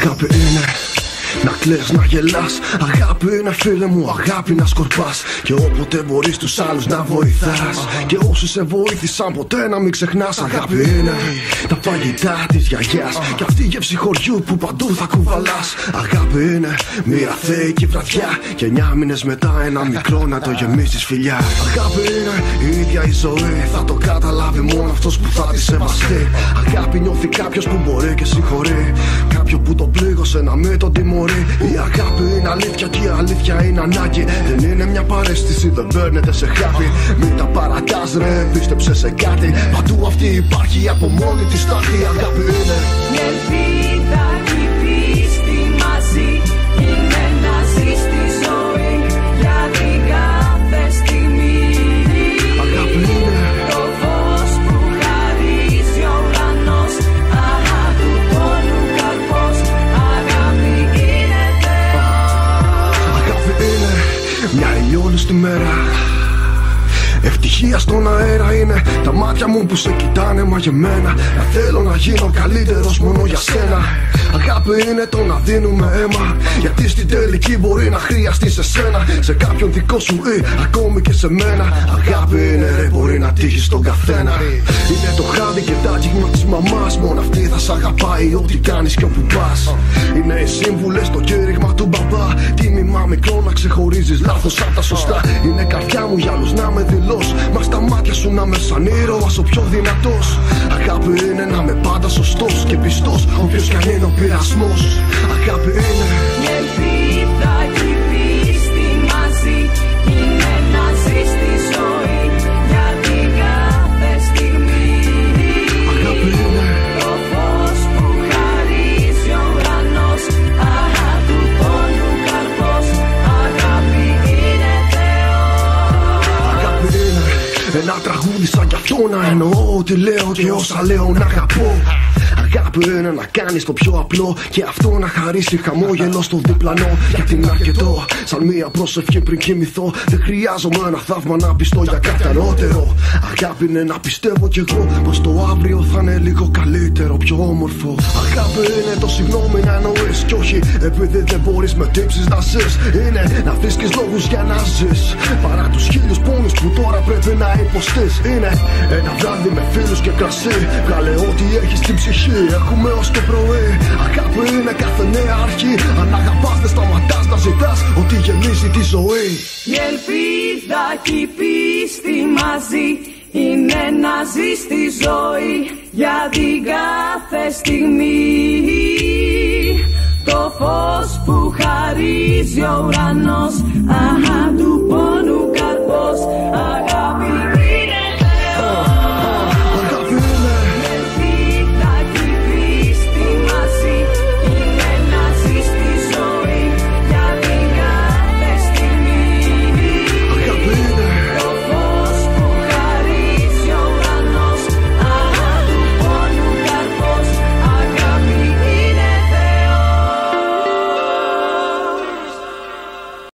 Αγάπη είναι να κλαις, να γελάς. Αγάπη είναι φίλε μου, αγάπη να σκορπάς. Και όποτε μπορείς τους άλλους να βοηθάς. Και όσοι σε βοήθησαν ποτέ να μην ξεχνάς. Αγάπη είναι τα φαγητά της γιαγιάς. Και αυτή η γεύση χωριού που παντού θα κουβαλάς. Αγάπη είναι μια θεϊκή βραδιά. Και 9 μήνες μετά ένα μικρό να το γεμίσεις φιλιά. Αγάπη είναι η ίδια η ζωή. Θα το καταλάβει μόνο αυτός που θα τη σεβαστεί. Αγάπη νιώθει κάποιος που μπορεί και συγχωρεί. Κάποιο που τον πλήγωσε να μην τον τιμωρεί. Η αγάπη είναι αλήθεια και η αλήθεια είναι ανάγκη. Δεν είναι μια παρέστηση, δεν παίρνεται σε χάπι. Μην τα παρατάς ρε, πίστεψε σε κάτι. Παντού αυτή υπάρχει από μόνη της τάχη. Η αγάπη είναι η ελπίδα και η πίστη μαζί. Είναι να ζεις τη ζωή για την κάθε στιγμή. Αγάπη είναι το φως που χαρίζει ο ουρανός. Αχα του πόνου καρπός. Αγάπη είναι Θεός. Αγάπη είναι μια ηλιόλουστη μέρα. Ευτυχία στον αέρα είναι τα μάτια μου που σε κοιτάνε μαγεμένα. Να θέλω να γίνω καλύτερος μόνο για σένα. Αγάπη είναι το να δίνουμε αίμα. Γιατί στην τελική μπορεί να χρειαστείς εσένα. Σε κάποιον δικό σου ή ακόμη και σε μένα. Αγάπη είναι ρε, μπορεί να τύχει στον καθένα. Είναι το χάδι και τα αγγίγμα της μαμάς. Μόνο αυτή θα σ' αγαπάει ό,τι κάνεις και όπου πας. Είναι οι σύμβουλες στο κήρυγμα του μπαμπά. Τίμημα μικρό να ξεχωρίζεις λάθος απ' τα σωστά. Είναι καρδιά μου για άλλους να με δηλώσει. Μα στα μάτια σου να με σαν ήρωας ο πιο δυνατός. Αγάπη είναι να είμαι πάντα σωστός και πιστός. Όποιος κι αν είναι ο πειρασμός. Αγάπη είναι η ελπίδα και η πίστη μαζί. Είναι να ζεις τη ζωή για την κάθε στιγμή. Αγάπη είναι το φως που χαρίζει ο ουρανός. Αχα του πόνου καρπός. Αγάπη είναι Θεός. Αγάπη είναι ένα τραγούδι σαν κι αυτό να εννοώ ότι λέω και όσα λέω να αγαπώ. Αγάπη είναι να κάνεις το πιο απλό και αυτό να χαρίσει χαμόγελο στο διπλανό. Γιατί είναι αρκετό σαν μία πρόσευχη πριν κοιμηθώ. Δεν χρειάζομαι ένα θαύμα να πιστώ για κάτι ανώτερο. Αγάπη είναι να πιστεύω κι εγώ πως το αύριο θα είναι λίγο καλύτερο, πιο όμορφο. Αγάπη είναι το συγγνώμη να εννοείς κι όχι επειδή δεν μπορείς με τύψεις να ζεις. Είναι να βρίσκεις λόγους για να ζεις παρά τους χίλιους πόνους που τώρα πρέπει να υποστείς. Είναι ένα βράδυ με φίλους και κρασί. Βγάλε ό,τι έχεις στην ψυχή. Έχουμε ως το πρωί. Αγάπη είναι κάθε νέα αρχή. Αν αγαπάς δεν σταματάς να ζητάς ότι γεμίζει τη ζωή. Η ελπίδα και η πίστη μαζί. Είναι να ζεις τη ζωή για την κάθε στιγμή. Το φως που χαρίζει ο ουρανός. Αχα του πόνου